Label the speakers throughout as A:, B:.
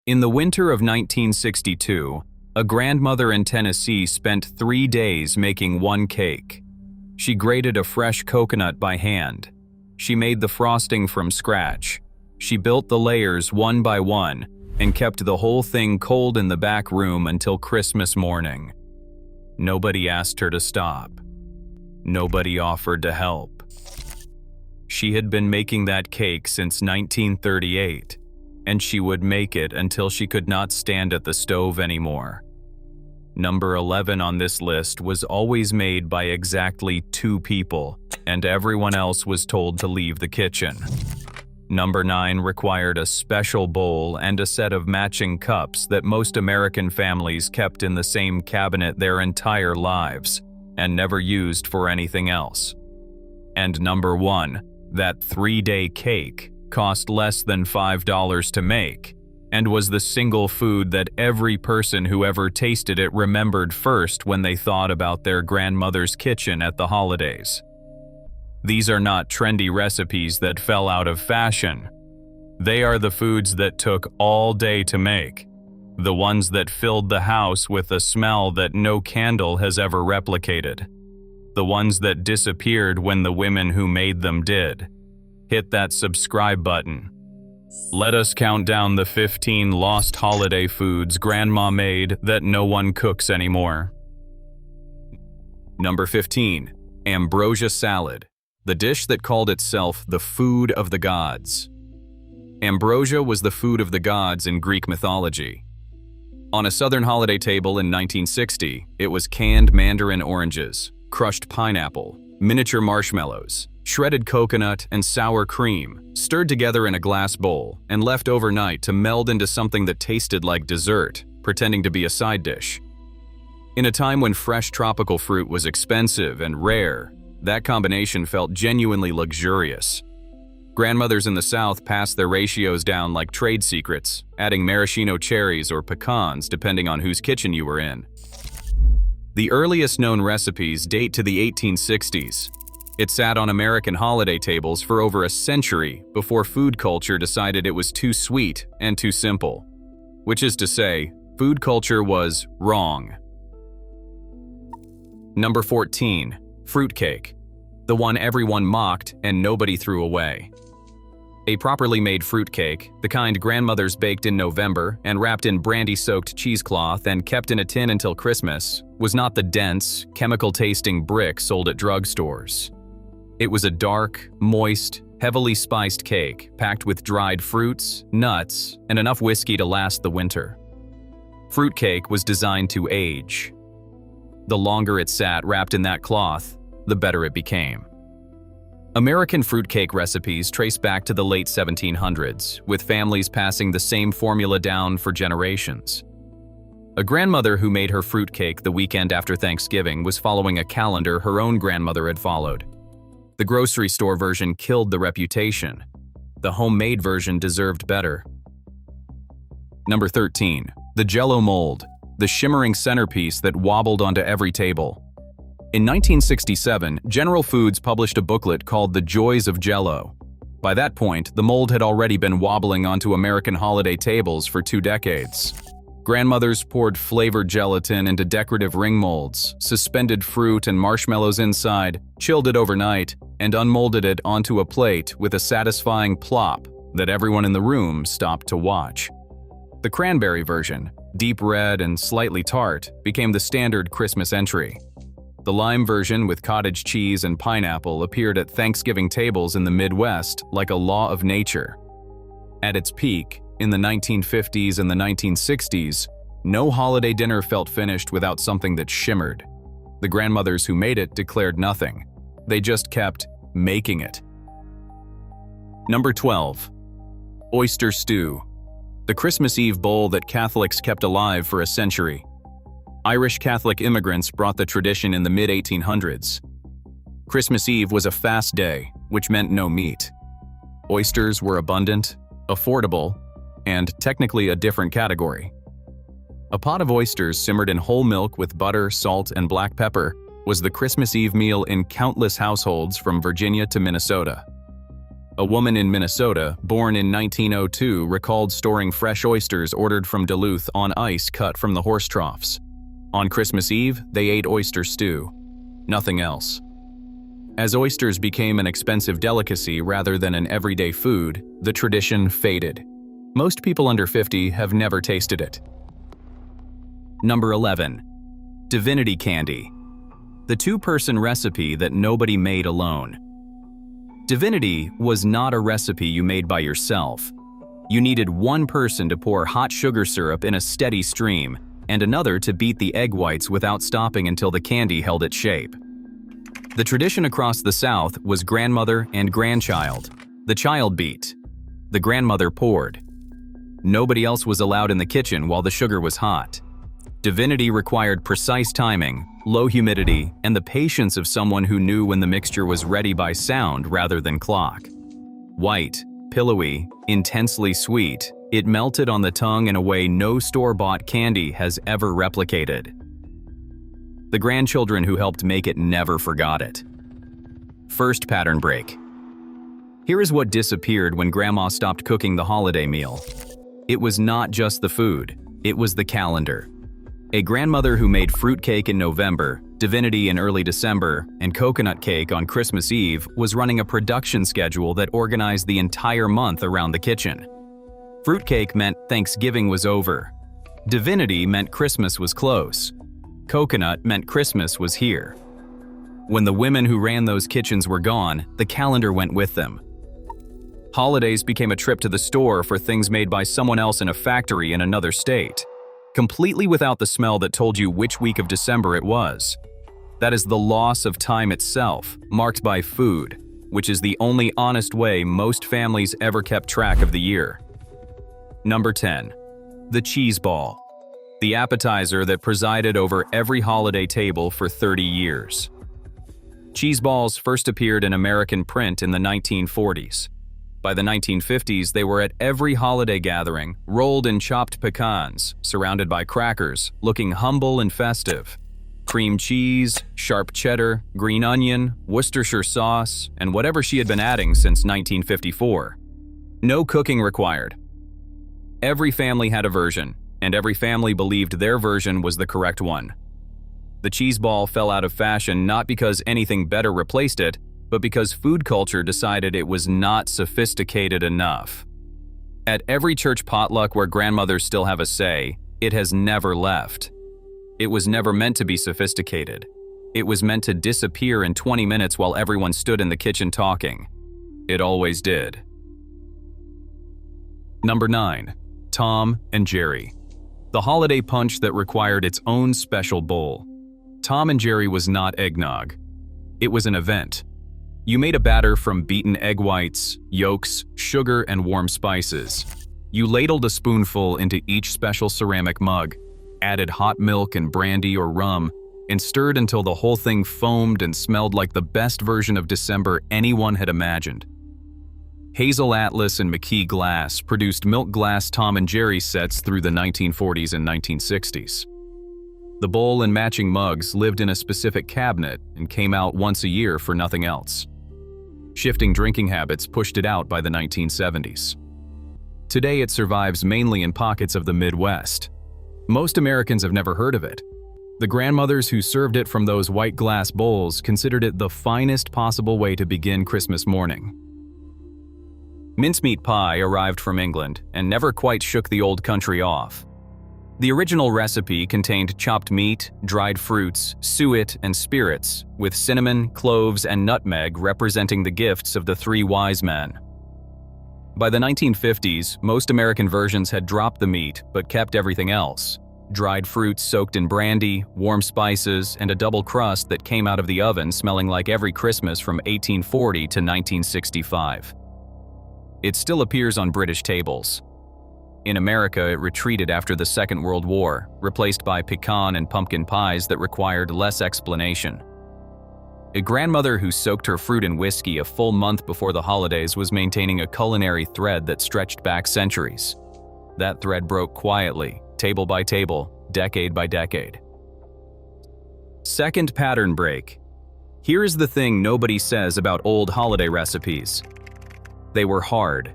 A: In the winter of 1962, a grandmother in Tennessee spent 3 days making one cake. She grated a fresh coconut by hand. She made the frosting from scratch. She built the layers one by one and kept the whole thing cold in the back room until Christmas morning. Nobody asked her to stop. Nobody offered to help. She had been making that cake since 1938, and she would make it until she could not stand at the stove anymore. Number 11 on this list was always made by exactly 2 people, and everyone else was told to leave the kitchen. Number 9 required a special bowl and a set of matching cups that most American families kept in the same cabinet their entire lives and never used for anything else. And number 1, that 3-day cake, cost less than $5 to make and was the single food that every person who ever tasted it remembered first when they thought about their grandmother's kitchen at the holidays. These are not trendy recipes that fell out of fashion. They are the foods that took all day to make, the ones that filled the house with a smell that no candle has ever replicated, the ones that disappeared when the women who made them did. Hit that subscribe button. Let us count down the 15 lost holiday foods Grandma made that no one cooks anymore. Number 15. Ambrosia salad, the dish that called itself the food of the gods. Ambrosia was the food of the gods in Greek mythology. On a southern holiday table in 1960, it was canned mandarin oranges, crushed pineapple, miniature marshmallows, shredded coconut, and sour cream, stirred together in a glass bowl and left overnight to meld into something that tasted like dessert, pretending to be a side dish. In a time when fresh tropical fruit was expensive and rare, that combination felt genuinely luxurious. Grandmothers in the South passed their ratios down like trade secrets, adding maraschino cherries or pecans depending on whose kitchen you were in. The earliest known recipes date to the 1860s. It sat on American holiday tables for over a century before food culture decided it was too sweet and too simple. Which is to say, food culture was wrong. Number 14. Fruitcake, the one everyone mocked and nobody threw away. A properly made fruitcake, the kind grandmothers baked in November and wrapped in brandy-soaked cheesecloth and kept in a tin until Christmas, was not the dense, chemical-tasting brick sold at drugstores. It was a dark, moist, heavily spiced cake packed with dried fruits, nuts, and enough whiskey to last the winter. Fruitcake was designed to age. The longer it sat wrapped in that cloth, the better it became. American fruitcake recipes trace back to the late 1700s, with families passing the same formula down for generations. A grandmother who made her fruitcake the weekend after Thanksgiving was following a calendar her own grandmother had followed. The grocery store version killed the reputation. The homemade version deserved better. Number 13. The Jell-O mold, the shimmering centerpiece that wobbled onto every table. In 1967, General Foods published a booklet called The Joys of Jell-O. By that point, the mold had already been wobbling onto American holiday tables for 2 decades. Grandmothers poured flavored gelatin into decorative ring molds, suspended fruit and marshmallows inside, chilled it overnight, and unmolded it onto a plate with a satisfying plop that everyone in the room stopped to watch. The cranberry version, deep red and slightly tart, became the standard Christmas entry. The lime version with cottage cheese and pineapple appeared at Thanksgiving tables in the Midwest like a law of nature. At its peak, in the 1950s and the 1960s, no holiday dinner felt finished without something that shimmered. The grandmothers who made it declared nothing. They just kept making it. Number 12. Oyster stew, the Christmas Eve bowl that Catholics kept alive for a century. Irish Catholic immigrants brought the tradition in the mid-1800s. Christmas Eve was a fast day, which meant no meat. Oysters were abundant, affordable, and technically a different category. A pot of oysters simmered in whole milk with butter, salt, and black pepper was the Christmas Eve meal in countless households from Virginia to Minnesota. A woman in Minnesota, born in 1902, recalled storing fresh oysters ordered from Duluth on ice cut from the horse troughs. On Christmas Eve, they ate oyster stew. Nothing else. As oysters became an expensive delicacy rather than an everyday food, the tradition faded. Most people under 50 have never tasted it. Number 11. Divinity candy. The two-person recipe that nobody made alone. Divinity was not a recipe you made by yourself. You needed one person to pour hot sugar syrup in a steady stream, and another to beat the egg whites without stopping until the candy held its shape. The tradition across the South was grandmother and grandchild. The child beat. The grandmother poured. Nobody else was allowed in the kitchen while the sugar was hot. Divinity required precise timing, low humidity, and the patience of someone who knew when the mixture was ready by sound rather than clock. White, pillowy, intensely sweet, it melted on the tongue in a way no store-bought candy has ever replicated. The grandchildren who helped make it never forgot it. First pattern break. Here is what disappeared when Grandma stopped cooking the holiday meal. It was not just the food, it was the calendar. A grandmother who made fruitcake in November, divinity in early December, and coconut cake on Christmas Eve was running a production schedule that organized the entire month around the kitchen. Fruitcake meant Thanksgiving was over. Divinity meant Christmas was close. Coconut meant Christmas was here. When the women who ran those kitchens were gone, the calendar went with them. Holidays became a trip to the store for things made by someone else in a factory in another state, completely without the smell that told you which week of December it was. That is the loss of time itself, marked by food, which is the only honest way most families ever kept track of the year. Number 10. The cheese ball. The appetizer that presided over every holiday table for 30 years. Cheese balls first appeared in American print in the 1940s. By the 1950s, they were at every holiday gathering, rolled in chopped pecans, surrounded by crackers, looking humble and festive. Cream cheese, sharp cheddar, green onion, Worcestershire sauce, and whatever she had been adding since 1954. No cooking required. Every family had a version, and every family believed their version was the correct one. The cheese ball fell out of fashion not because anything better replaced it, but because food culture decided it was not sophisticated enough. At every church potluck where grandmothers still have a say, it has never left. It was never meant to be sophisticated. It was meant to disappear in 20 minutes while everyone stood in the kitchen talking. It always did. Number 9. Tom and Jerry. The holiday punch that required its own special bowl. Tom and Jerry was not eggnog. It was an event. You made a batter from beaten egg whites, yolks, sugar, and warm spices. You ladled a spoonful into each special ceramic mug, added hot milk and brandy or rum, and stirred until the whole thing foamed and smelled like the best version of December anyone had imagined. Hazel Atlas and McKee Glass produced milk glass Tom and Jerry sets through the 1940s and 1960s. The bowl and matching mugs lived in a specific cabinet and came out once a year for nothing else. Shifting drinking habits pushed it out by the 1970s. Today it survives mainly in pockets of the Midwest. Most Americans have never heard of it. The grandmothers who served it from those white glass bowls considered it the finest possible way to begin Christmas morning. Mincemeat pie arrived from England and never quite shook the old country off. The original recipe contained chopped meat, dried fruits, suet, and spirits, with cinnamon, cloves, and nutmeg representing the gifts of the three wise men. By the 1950s, most American versions had dropped the meat but kept everything else: dried fruits soaked in brandy, warm spices, and a double crust that came out of the oven smelling like every Christmas from 1840 to 1965. It still appears on British tables. In America, it retreated after the Second World War, replaced by pecan and pumpkin pies that required less explanation. A grandmother who soaked her fruit in whiskey a full month before the holidays was maintaining a culinary thread that stretched back centuries. That thread broke quietly, table by table, decade by decade. Second pattern break. Here is the thing nobody says about old holiday recipes. They were hard.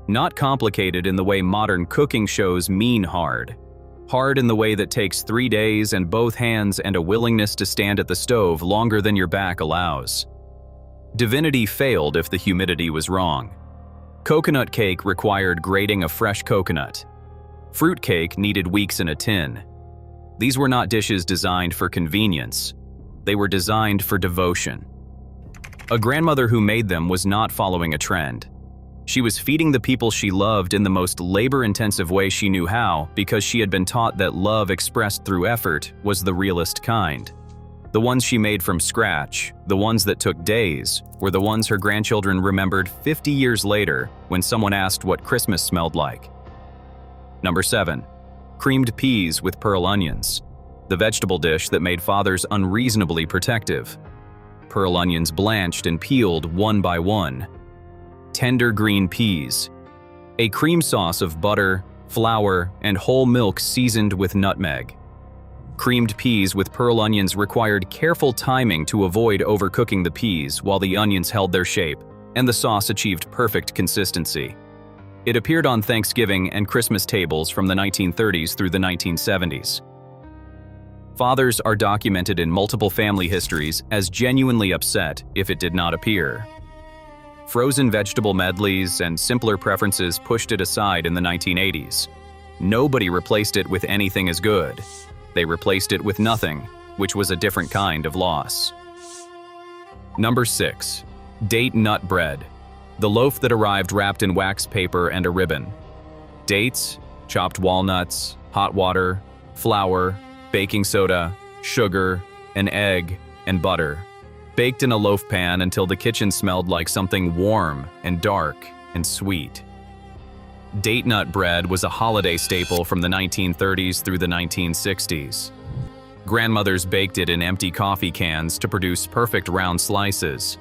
A: Not complicated in the way modern cooking shows mean hard. Hard in the way that takes 3 days and both hands and a willingness to stand at the stove longer than your back allows. Divinity failed if the humidity was wrong. Coconut cake required grating a fresh coconut. Fruit cake needed weeks in a tin. These were not dishes designed for convenience. They were designed for devotion. A grandmother who made them was not following a trend. She was feeding the people she loved in the most labor-intensive way she knew how because she had been taught that love expressed through effort was the realest kind. The ones she made from scratch, the ones that took days, were the ones her grandchildren remembered 50 years later when someone asked what Christmas smelled like. Number 7. Creamed peas with pearl onions. The vegetable dish that made fathers unreasonably protective. Pearl onions blanched and peeled one by one. Tender green peas. A cream sauce of butter, flour, and whole milk seasoned with nutmeg. Creamed peas with pearl onions required careful timing to avoid overcooking the peas while the onions held their shape, and the sauce achieved perfect consistency. It appeared on Thanksgiving and Christmas tables from the 1930s through the 1970s. Fathers are documented in multiple family histories as genuinely upset if it did not appear. Frozen vegetable medleys and simpler preferences pushed it aside in the 1980s. Nobody replaced it with anything as good. They replaced it with nothing, which was a different kind of loss. Number 6. Date nut bread. The loaf that arrived wrapped in wax paper and a ribbon. Dates, chopped walnuts, hot water, flour, baking soda, sugar, an egg, and butter. Baked in a loaf pan until the kitchen smelled like something warm and dark and sweet. Date nut bread was a holiday staple from the 1930s through the 1960s. Grandmothers baked it in empty coffee cans to produce perfect round slices.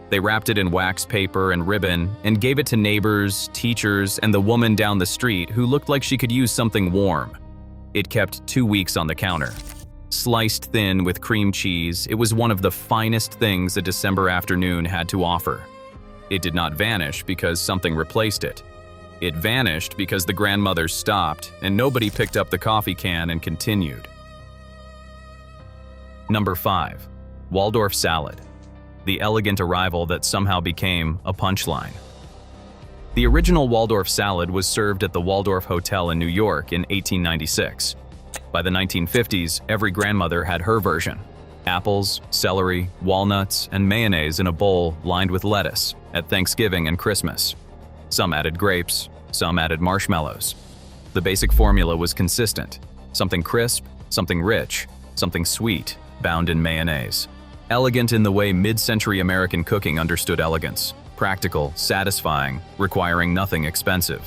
A: They wrapped it in wax paper and ribbon and gave it to neighbors, teachers, and the woman down the street who looked like she could use something warm. It kept 2 weeks on the counter. Sliced thin with cream cheese, it was one of the finest things a December afternoon had to offer. It did not vanish because something replaced it. It vanished because the grandmothers stopped and nobody picked up the coffee can and continued. Number 5. Waldorf salad. The elegant arrival that somehow became a punchline. The original Waldorf salad was served at the Waldorf Hotel in New York in 1896. By the 1950s, every grandmother had her version. Apples, celery, walnuts, and mayonnaise in a bowl lined with lettuce at Thanksgiving and Christmas. Some added grapes, some added marshmallows. The basic formula was consistent. Something crisp, something rich, something sweet, bound in mayonnaise. Elegant in the way mid-century American cooking understood elegance. Practical, satisfying, requiring nothing expensive.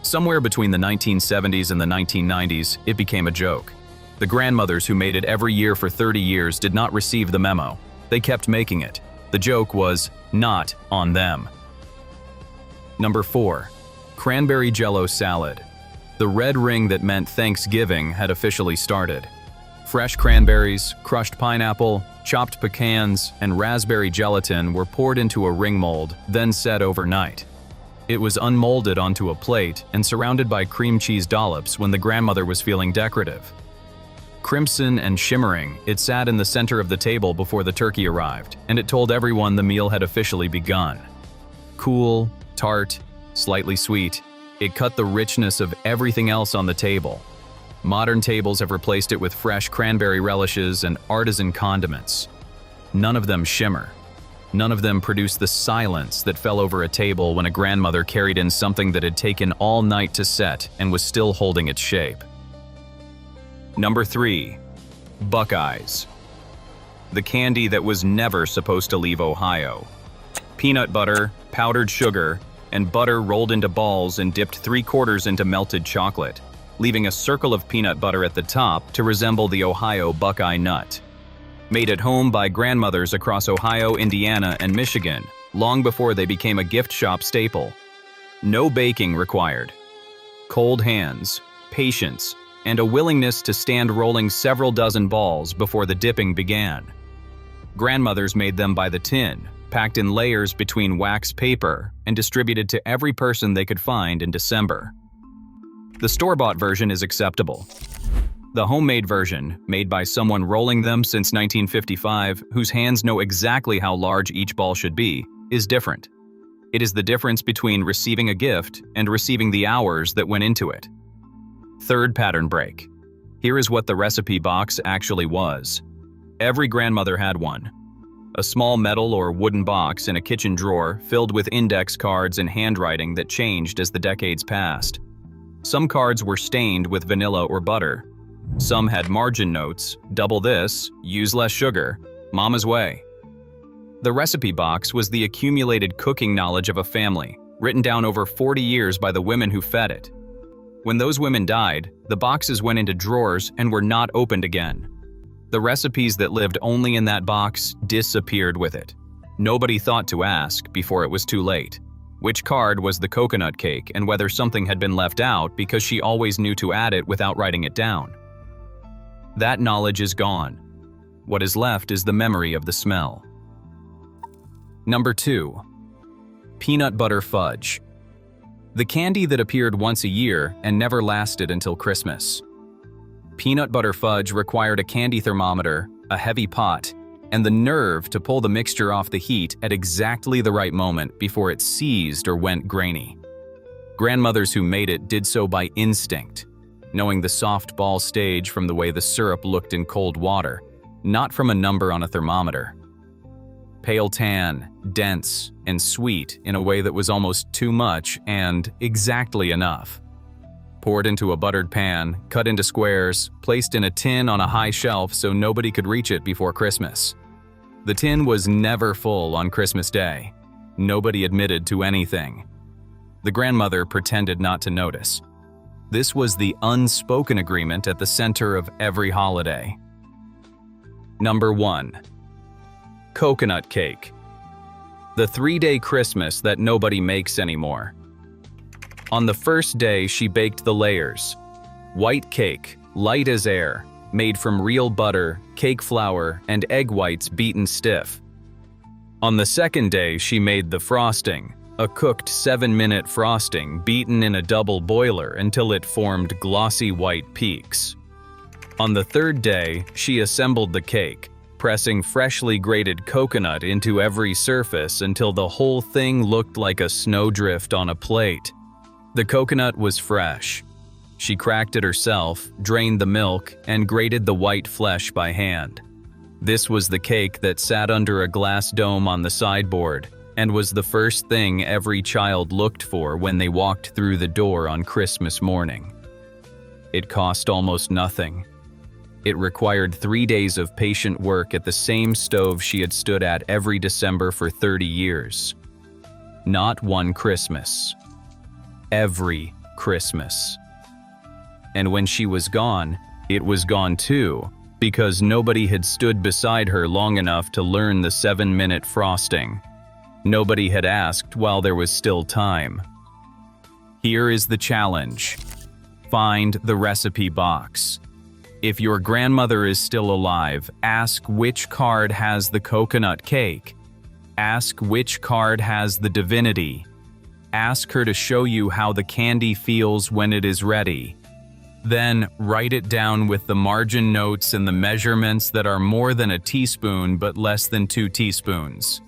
A: Somewhere between the 1970s and the 1990s, it became a joke. The grandmothers who made it every year for 30 years did not receive the memo. They kept making it. The joke was not on them. Number 4. Cranberry Jello salad. The red ring that meant Thanksgiving had officially started. Fresh cranberries, crushed pineapple, chopped pecans, and raspberry gelatin were poured into a ring mold, then set overnight. It was unmolded onto a plate and surrounded by cream cheese dollops when the grandmother was feeling decorative. Crimson and shimmering, it sat in the center of the table before the turkey arrived, and it told everyone the meal had officially begun. Cool, tart, slightly sweet, it cut the richness of everything else on the table. Modern tables have replaced it with fresh cranberry relishes and artisan condiments. None of them shimmer. None of them produce the silence that fell over a table when a grandmother carried in something that had taken all night to set and was still holding its shape. Number 3. Buckeyes. The candy that was never supposed to leave Ohio. Peanut butter, powdered sugar, and butter rolled into balls and dipped 3/4 into melted chocolate, leaving a circle of peanut butter at the top to resemble the Ohio Buckeye nut. Made at home by grandmothers across Ohio, Indiana, and Michigan, long before they became a gift shop staple. No baking required. Cold hands, patience, and a willingness to stand rolling several dozen balls before the dipping began. Grandmothers made them by the tin, packed in layers between wax paper and distributed to every person they could find in December. The store-bought version is acceptable. The homemade version, made by someone rolling them since 1955, whose hands know exactly how large each ball should be, is different. It is the difference between receiving a gift and receiving the hours that went into it. Third pattern break. Here is what the recipe box actually was. Every grandmother had one. A small metal or wooden box in a kitchen drawer filled with index cards and handwriting that changed as the decades passed. Some cards were stained with vanilla or butter. Some had margin notes, double this, use less sugar, mama's way. The recipe box was the accumulated cooking knowledge of a family, written down over 40 years by the women who fed it. When those women died, the boxes went into drawers and were not opened again. The recipes that lived only in that box disappeared with it. Nobody thought to ask, before it was too late, which card was the coconut cake and whether something had been left out because she always knew to add it without writing it down. That knowledge is gone. What is left is the memory of the smell. Number 2. Peanut butter fudge. The candy that appeared once a year and never lasted until Christmas. Peanut butter fudge required a candy thermometer, a heavy pot, and the nerve to pull the mixture off the heat at exactly the right moment before it seized or went grainy. Grandmothers who made it did so by instinct, knowing the soft ball stage from the way the syrup looked in cold water, not from a number on a thermometer. Pale tan, dense, and sweet in a way that was almost too much and exactly enough. Poured into a buttered pan, cut into squares, placed in a tin on a high shelf so nobody could reach it before Christmas. The tin was never full on Christmas Day. Nobody admitted to anything. The grandmother pretended not to notice. This was the unspoken agreement at the center of every holiday. Number 1. Coconut cake. The 3-day Christmas that nobody makes anymore. On the first day, she baked the layers. White cake, light as air, made from real butter, cake flour, and egg whites beaten stiff. On the second day, she made the frosting, a cooked 7-minute frosting beaten in a double boiler until it formed glossy white peaks. On the third day, she assembled the cake, pressing freshly grated coconut into every surface until the whole thing looked like a snowdrift on a plate. The coconut was fresh. She cracked it herself, drained the milk, and grated the white flesh by hand. This was the cake that sat under a glass dome on the sideboard and was the first thing every child looked for when they walked through the door on Christmas morning. It cost almost nothing. It required 3 days of patient work at the same stove she had stood at every December for 30 years. Not one Christmas. Every Christmas. And when she was gone, it was gone too, because nobody had stood beside her long enough to learn the 7-minute frosting. Nobody had asked while there was still time. Here is the challenge. Find the recipe box. If your grandmother is still alive, ask which card has the coconut cake. Ask which card has the divinity. Ask her to show you how the candy feels when it is ready. Then write it down with the margin notes and the measurements that are more than a teaspoon but less than 2 teaspoons.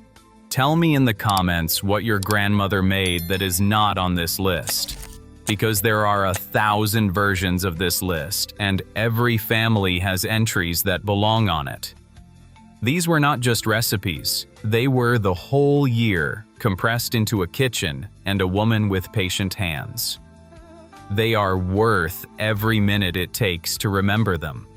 A: Tell me in the comments what your grandmother made that is not on this list, because there are 1,000 versions of this list and every family has entries that belong on it. These were not just recipes, they were the whole year compressed into a kitchen and a woman with patient hands. They are worth every minute it takes to remember them.